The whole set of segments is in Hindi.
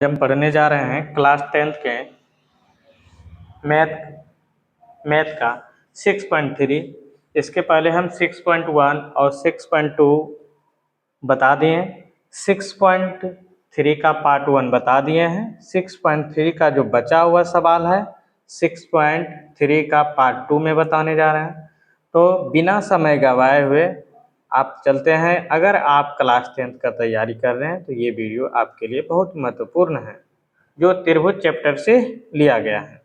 हम पढ़ने जा रहे हैं क्लास 10th के मैथ मैथ का 6.3। इसके पहले हम 6.1 और 6.2 बता दिए। 6.3 का पार्ट 1 बता दिए हैं। 6.3 का जो बचा हुआ सवाल है 6.3 का पार्ट 2 में बताने जा रहे हैं। तो बिना समय गवाए हुए आप चलते हैं। अगर आप क्लास 10th का तैयारी कर रहे हैं तो ये वीडियो आपके लिए बहुत महत्वपूर्ण है, जो त्रिभुज चैप्टर से लिया गया है।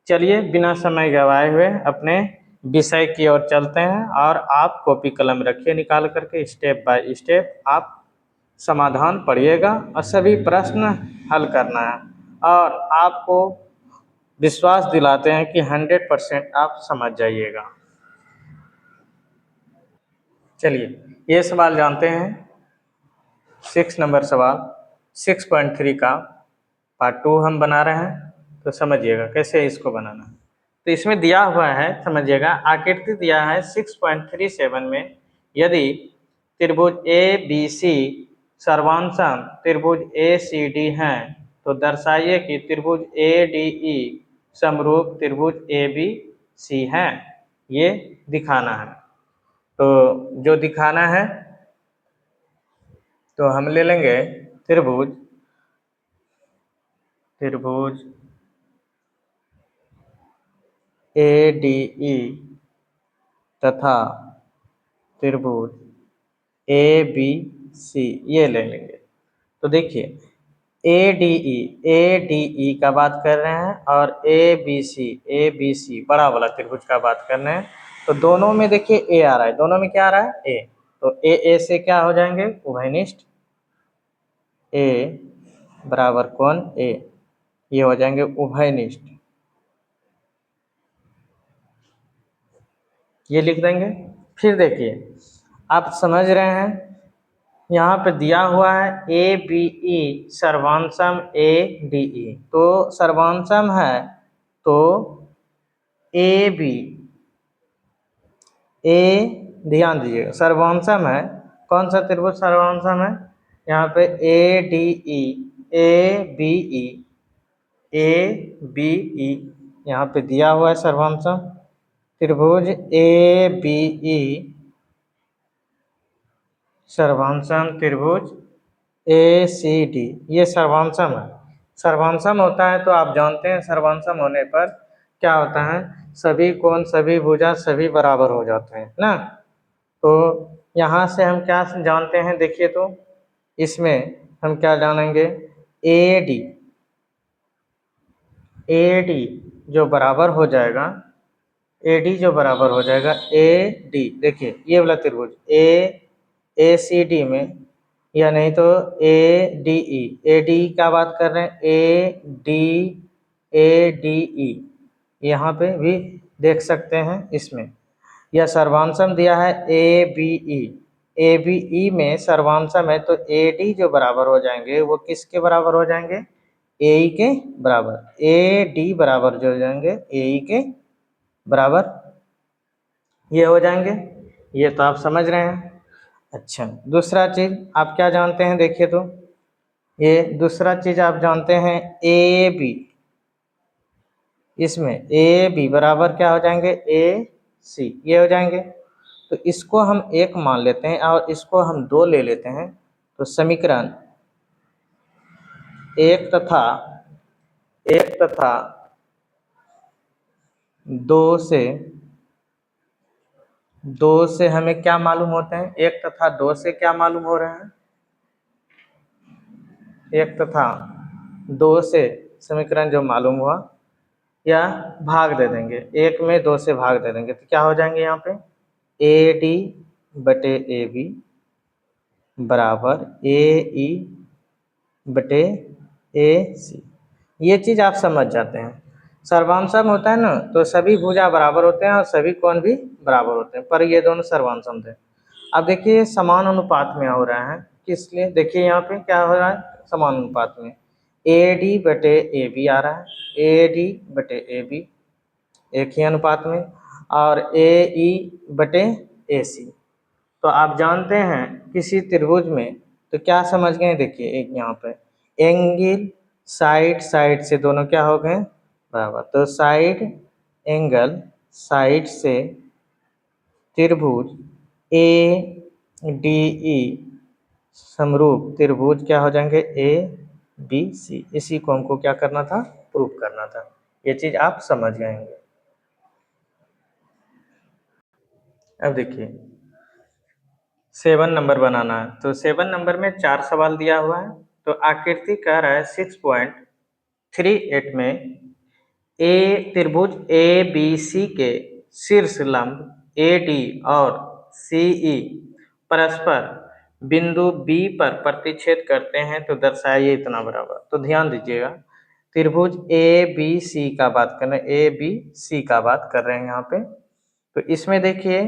चलिए बिना समय गवाए हुए अपने विषय की ओर चलते हैं और आप कॉपी कलम रखिए निकाल करके, स्टेप बाय स्टेप आप समाधान पढ़िएगा और सभी प्रश्न हल करना है। और आपको विश्वास दिलाते हैं कि 100% आप समझ जाइएगा। चलिए ये सवाल जानते हैं। 6 नंबर सवाल 6.3 का पार्ट 2 हम बना रहे हैं, तो समझिएगा कैसे इसको बनाना है। तो इसमें दिया हुआ है, समझिएगा, आकृति दिया है 6.37 में यदि त्रिभुज ए बी सी सर्वांशम त्रिभुज ए सी डी हैं तो दर्शाइए कि त्रिभुज ए डी ई समरूप त्रिभुज ए बी सी हैं। ये दिखाना है। तो जो दिखाना है तो हम ले लेंगे त्रिभुज ए डी ई तथा त्रिभुज ए बी सी, ये ले लेंगे। तो देखिए ए डी ई का बात कर रहे हैं और ए बी सी बड़ा वाला त्रिभुज का बात कर रहे हैं। तो दोनों में देखिए ए आ रहा है, दोनों में क्या आ रहा है, ए। तो ए से क्या हो जाएंगे, उभयनिष्ठ। ए बराबर कौन, ए, ये हो जाएंगे उभयनिष्ठ। ये लिख देंगे। फिर देखिए आप समझ रहे हैं, यहाँ पे दिया हुआ है ए बी ई सर्वांशम ए डी ई। तो सर्वांशम है तो ए बी, ए ध्यान दीजिएगा सर्वांशम है। कौन सा त्रिभुज सर्वांशम है, यहाँ पे A D E, A B E, A B E यहाँ पे दिया हुआ है सर्वांशम। त्रिभुज ए बी ई सर्वांशम त्रिभुज ए सी डी, ये सर्वांशम है। सर्वांशम होता है तो आप जानते हैं सर्वांशम होने पर क्या होता है, सभी कोण सभी भुजा सभी बराबर हो जाते हैं ना। तो यहाँ से हम क्या जानते हैं, देखिए तो इसमें हम क्या जानेंगे, ए डी जो बराबर हो जाएगा, ए डी जो बराबर हो जाएगा ए डी। देखिए ये वाला त्रिभुज ए सी डी में, या नहीं तो ए डी का बात कर रहे हैं, ए डी ई यहाँ पे भी देख सकते हैं। इसमें यह सर्वांशम दिया है ए बी ई में सर्वांशम है तो ए डी जो बराबर हो जाएंगे वो किसके बराबर हो जाएंगे, ए ई के बराबर। ए डी बराबर जो हो जाएंगे ए ई के बराबर ये हो जाएंगे। ये तो आप समझ रहे हैं। अच्छा, दूसरा चीज आप क्या जानते हैं, देखिए तो ये दूसरा चीज आप जानते हैं ए बी, इसमें ए बी बराबर क्या हो जाएंगे, ए सी, ये हो जाएंगे। तो इसको हम एक मान लेते हैं और इसको हम दो ले लेते हैं। तो समीकरण एक तथा दो से हमें क्या मालूम होते हैं, एक तथा दो से क्या मालूम हो रहे हैं, एक तथा दो से समीकरण जो मालूम हुआ या भाग दे देंगे, एक में दो से भाग दे देंगे तो क्या हो जाएंगे, यहाँ पे ए डी बटे ए बी बराबर ए ई बटे ए सी। ये चीज़ आप समझ जाते हैं। सर्वांशम होता है ना तो सभी भुजा बराबर होते हैं और सभी कोण भी बराबर होते हैं, पर ये दोनों सर्वांशम थे। अब देखिए समान अनुपात में हो रहा है, किस लिए, देखिए यहाँ पे क्या हो रहा है, समान अनुपात में ए डी बटे ए बी आ रहा है, ए डी बटे ए बी एक ही अनुपात में, और ए ई बटे ए सी। तो आप जानते हैं किसी त्रिभुज में तो क्या समझ गए, देखिए एक यहाँ पे साइड साइड से दोनों क्या हो गए बराबर, तो साइड एंगल साइड से त्रिभुज ए डी ई समरूप त्रिभुज क्या हो जाएंगे ए बी सी। इसी को हमको क्या करना था, प्रूफ करना था। ये चीज आप समझ गए होंगे। अब देखिए 7 नंबर बनाना है, तो 7 नंबर में 4 सवाल दिया हुआ है। तो आकृति कह रहा है 6.38 में ए त्रिभुज ए बी सी के शीर्ष लंब ए डी और सी ई परस्पर बिंदु बी पर प्रतिच्छेद करते हैं तो दर्शाइए इतना बराबर। तो ध्यान दीजिएगा, त्रिभुज ए बी सी का बात कर रहे हैं, ए बी सी का बात कर रहे हैं यहाँ पे। तो इसमें देखिए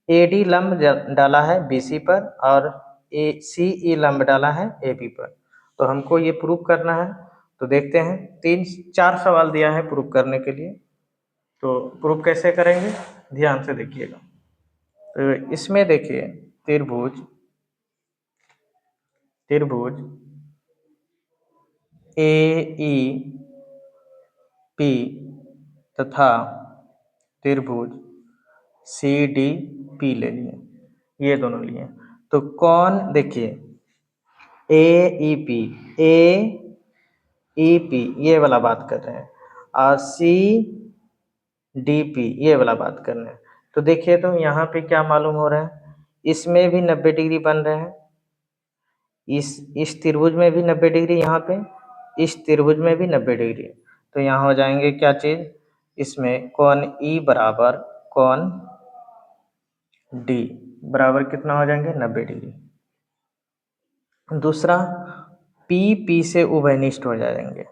ए डी लंब डाला है बी सी पर और ए सी ई लंब डाला है ए बी पर। तो हमको ये प्रूफ करना है। तो देखते हैं 4 सवाल दिया है प्रूफ करने के लिए। तो प्रूफ कैसे करेंगे, ध्यान से देखिएगा। तो इसमें देखिए त्रिभुज ए ई पी तथा त्रिभुज सी डी पी ले लिए, ये दोनों लिए। तो कौन देखिए ए ई पी ये वाला बात कर रहे हैं और सी डी पी ये वाला बात कर रहे हैं। तो देखिए तो यहाँ पे क्या मालूम हो रहा है, इसमें भी 90 डिग्री बन रहे हैं, इस त्रिभुज में भी 90 डिग्री, यहाँ पे इस त्रिभुज में भी 90 डिग्री। तो यहाँ हो जाएंगे क्या चीज, इसमें कोण ई बराबर कोण डी बराबर कितना हो जाएंगे 90 डिग्री। दूसरा पी से उभयनिष्ठ हो जाएंगे,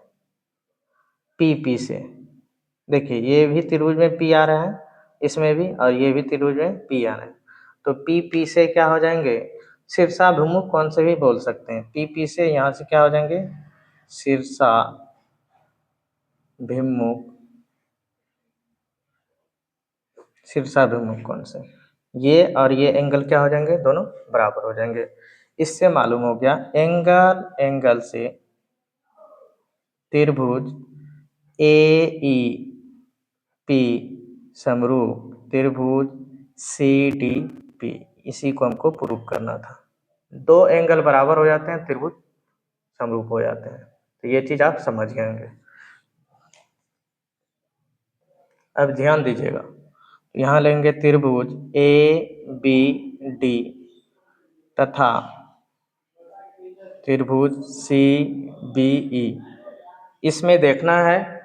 पी से देखिए ये भी त्रिभुज में पी आ रहा है इसमें भी, और ये भी त्रिभुज में पी आ रहा है। तो पी से क्या हो जाएंगे, शीर्षाभिमुख कौन से भी बोल सकते हैं। पी से यहाँ से क्या हो जाएंगे, शीर्षाभिमुख कौन से, ये और ये एंगल क्या हो जाएंगे, दोनों बराबर हो जाएंगे। इससे मालूम हो गया एंगल से त्रिभुज ए ई पी समरूप त्रिभुज सी डी पी, इसी को हमको प्रूव करना था। 2 एंगल बराबर हो जाते हैं, त्रिभुज समरूप हो जाते हैं। तो ये चीज आप समझ गए होंगे। अब ध्यान दीजिएगा, यहाँ लेंगे त्रिभुज ए बी डी तथा त्रिभुज सी बी ई। इसमें देखना है,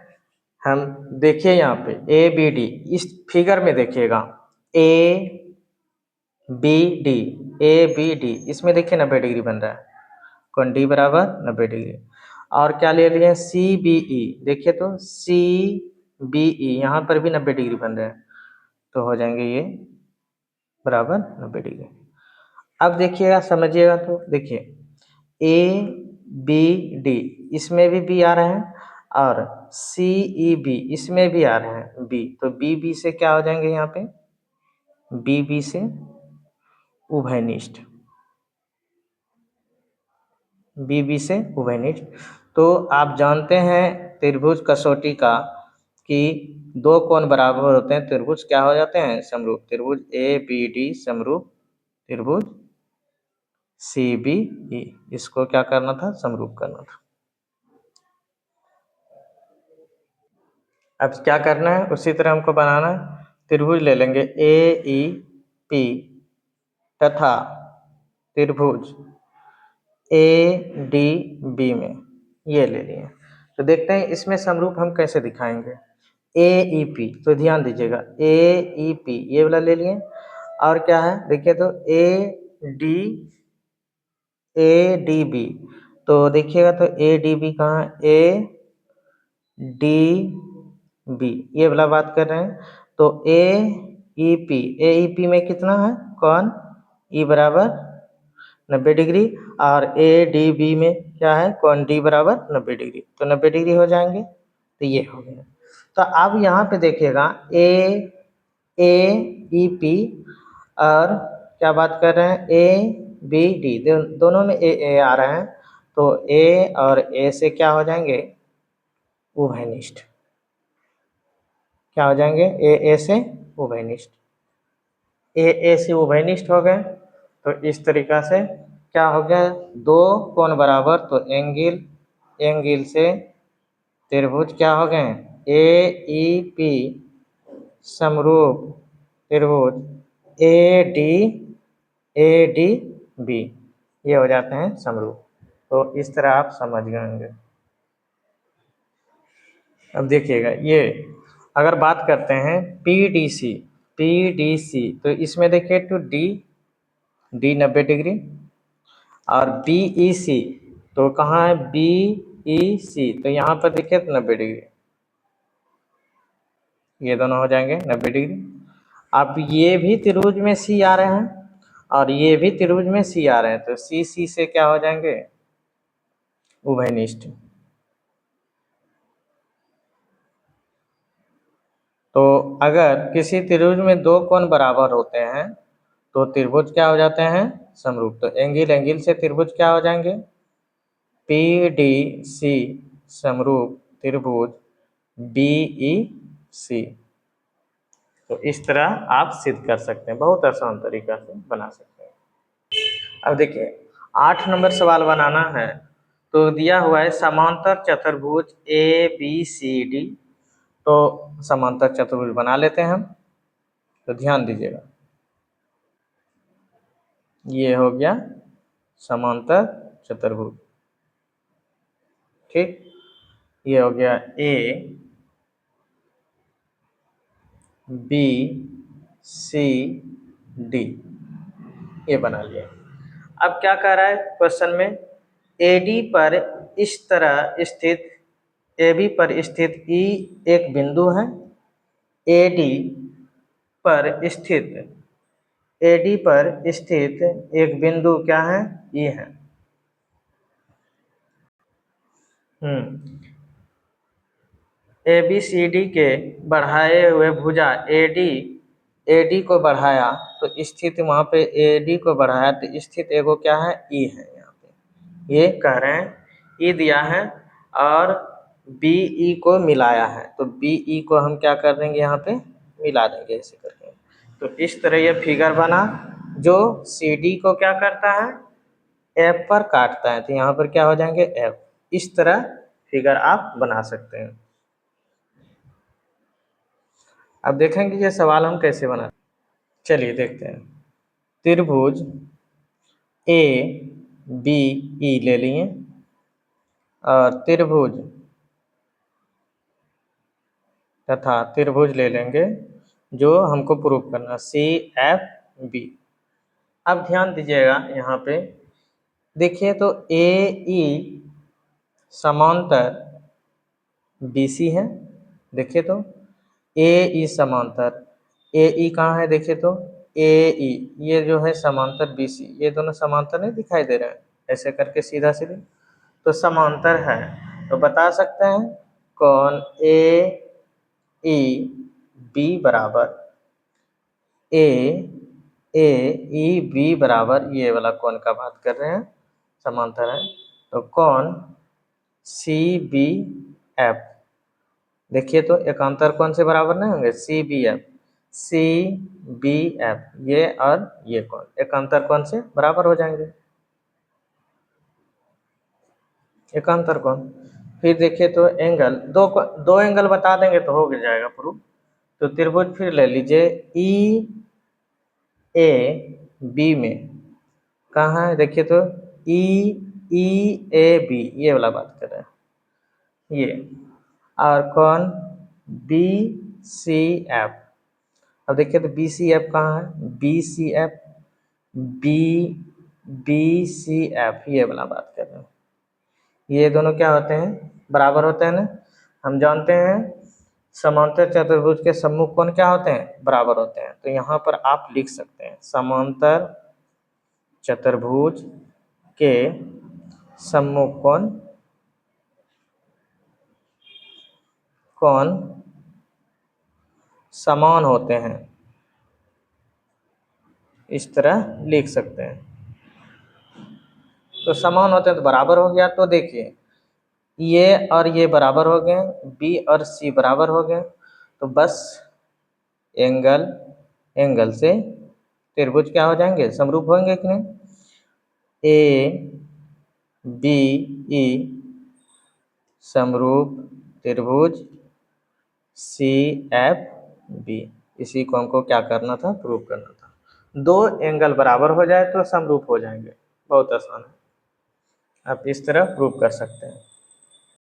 हम देखिए यहाँ पे ए बी डी, इस फिगर में देखिएगा ए बी डी इसमें देखिए 90 डिग्री बन रहा है, कोण डी बराबर 90 डिग्री। और क्या ले लिए सी बी ई, देखिए तो सी बी ई यहाँ पर भी 90 डिग्री बन रहे हैं, तो हो जाएंगे ये बराबर 90 डिग्री। अब देखिएगा समझिएगा, तो देखिए ए बी डी इसमें भी बी आ रहे हैं और सी ई बी इसमें भी आ रहे हैं बी, तो बी से क्या हो जाएंगे यहाँ पे, बी से उभयनिष्ठ, बी से उभयनिष्ठ। तो आप जानते हैं त्रिभुज कसौटी का कि 2 कोण बराबर होते हैं, त्रिभुज क्या हो जाते हैं समरूप, त्रिभुज ए बी डी समरूप त्रिभुज सी बी ई, इसको क्या करना था, समरूप करना था। अब क्या करना है, उसी तरह हमको बनाना है। त्रिभुज ले लेंगे ए ई पी तथा त्रिभुज ए डी बी में, ये ले लिए। तो देखते हैं इसमें समरूप हम कैसे दिखाएंगे। ए ई पी, तो ध्यान दीजिएगा ए ई पी ये वाला ले लिए, और क्या है देखिए तो ए डी बी, तो देखिएगा तो ए डी बी कहाँ है, ए डी बी ये वाला बात कर रहे हैं। तो ए ई पी में कितना है, कौन ई बराबर 90 डिग्री, और ए डी बी में क्या है, कौन डी बराबर 90 डिग्री, तो 90 डिग्री हो जाएंगे। तो ये हो गया। तो अब यहाँ पे देखिएगा ए ई पी और क्या बात कर रहे हैं ए बी डी, दोनों में ए आ रहे हैं। तो ए और ए से क्या हो जाएंगे, उभयनिष्ठ। क्या हो जाएंगे, ए से उभयनिष्ठ। ए से उभयनिष्ठ हो गए। तो इस तरीका से क्या हो गया, दो कोण बराबर, तो एंगल से त्रिभुज क्या हो गए, ए ई पी समरूप त्रिभुज ए डी बी, ये हो जाते हैं समरूप। तो इस तरह आप समझ गए होंगे। अब देखिएगा, ये अगर बात करते हैं पीडीसी, तो इसमें देखिए तो डी 90 डिग्री, और बीईसी तो कहाँ है, बीईसी तो यहाँ पर देखिए तो 90 डिग्री, ये दोनों हो जाएंगे 90 डिग्री। अब ये भी त्रिभुज में सी आ रहे हैं और ये भी त्रिभुज में सी आ रहे हैं, तो सी से क्या हो जाएंगे, उभयनिष्ठ। तो अगर किसी त्रिभुज में दो कोण बराबर होते हैं तो त्रिभुज क्या हो जाते हैं, समरूप। तो एंगल से त्रिभुज क्या हो जाएंगे, पीडीसी समरूप त्रिभुज बीईसी। तो इस तरह आप सिद्ध कर सकते हैं, बहुत आसान तरीका से बना सकते हैं। अब देखिए 8 नंबर सवाल बनाना है। तो दिया हुआ है समांतर चतुर्भुज ए बी सी डी। तो समांतर चतुर्भुज बना लेते हैं हम। तो ध्यान दीजिएगा, ये हो गया समांतर चतुर्भुज, ठीक। ये हो गया ए बी सी डी, ये बना लिया। अब क्या कह रहा है क्वेश्चन में, एडी पर इस तरह स्थित, एबी पर स्थित ई एक बिंदु है, एडी पर स्थित एडी पर स्थित एक बिंदु क्या है, ई है। ए बी सी डी के बढ़ाए हुए भुजा एडी को बढ़ाया, तो स्थित वहाँ पे एडी को बढ़ाया तो स्थित एगो क्या है, ई है। यहाँ पे ये कह रहे हैं ई दिया है और बीई को मिलाया है, तो बीई को हम क्या कर देंगे, यहाँ पे मिला देंगे ऐसे करके। तो इस तरह ये फिगर बना जो सी डी को क्या करता है, एफ पर काटता है। तो यहाँ पर क्या हो जाएंगे, एफ। इस तरह फिगर आप बना सकते हैं। अब देखेंगे ये सवाल हम कैसे बनाते हैं। चलिए देखते हैं। त्रिभुज ए बी ई ले लिए और त्रिभुज तथा त्रिभुज ले लेंगे जो हमको प्रूव करना, सी एफ बी। अब ध्यान दीजिएगा यहाँ पे, देखिए तो ए ई समांतर बी सी है। देखिए तो ए ई समांतर, ए ई कहाँ है, देखिए तो ए ई, ये जो है समांतर बी सी, ये दोनों समांतर नहीं दिखाई दे रहे हैं, ऐसे करके सीधा सीधे तो समांतर है। तो बता सकते हैं कौन ए ई बी बराबर ए ई बी बराबर, ये वाला कौन का बात कर रहे हैं, समांतर है। तो कौन सी बी एफ, देखिए तो एकांतर कौन से बराबर नहीं होंगे, सी बी एफ, ये और ये कौन एकांतर कौन से बराबर हो जाएंगे, एकांतर कौन। फिर देखिए तो एंगल, दो एंगल बता देंगे तो हो जाएगा प्रूफ। तो त्रिभुज फिर ले लीजिए ई ए बी में, कहाँ है, देखिए तो ई ई ए बी, ये वाला बात कर रहे हैं ये। और कौन बी सी एफ, अब देखिए तो बी सी एफ कहाँ है, B C F, B B C F, ये वाला बात कर रहे हैं। ये दोनों क्या होते हैं, बराबर होते हैं ना। हम जानते हैं समांतर चतुर्भुज के सम्मुख कोण क्या होते हैं, बराबर होते हैं। तो यहाँ पर आप लिख सकते हैं समांतर चतुर्भुज के सम्मुख कोण समान होते हैं, इस तरह लिख सकते हैं। तो समान होते हैं तो बराबर हो गया। तो देखिए ये और ये बराबर हो गए, बी और सी बराबर हो गए, तो बस एंगल एंगल से त्रिभुज क्या हो जाएंगे, समरूप होंगे कि नहीं। ए बी ई समरूप त्रिभुज सी एफ बी, इसी को हमको क्या करना था, प्रूव करना था। दो एंगल बराबर हो जाए तो समरूप हो जाएंगे, बहुत आसान है, आप इस तरह प्रूव कर सकते हैं।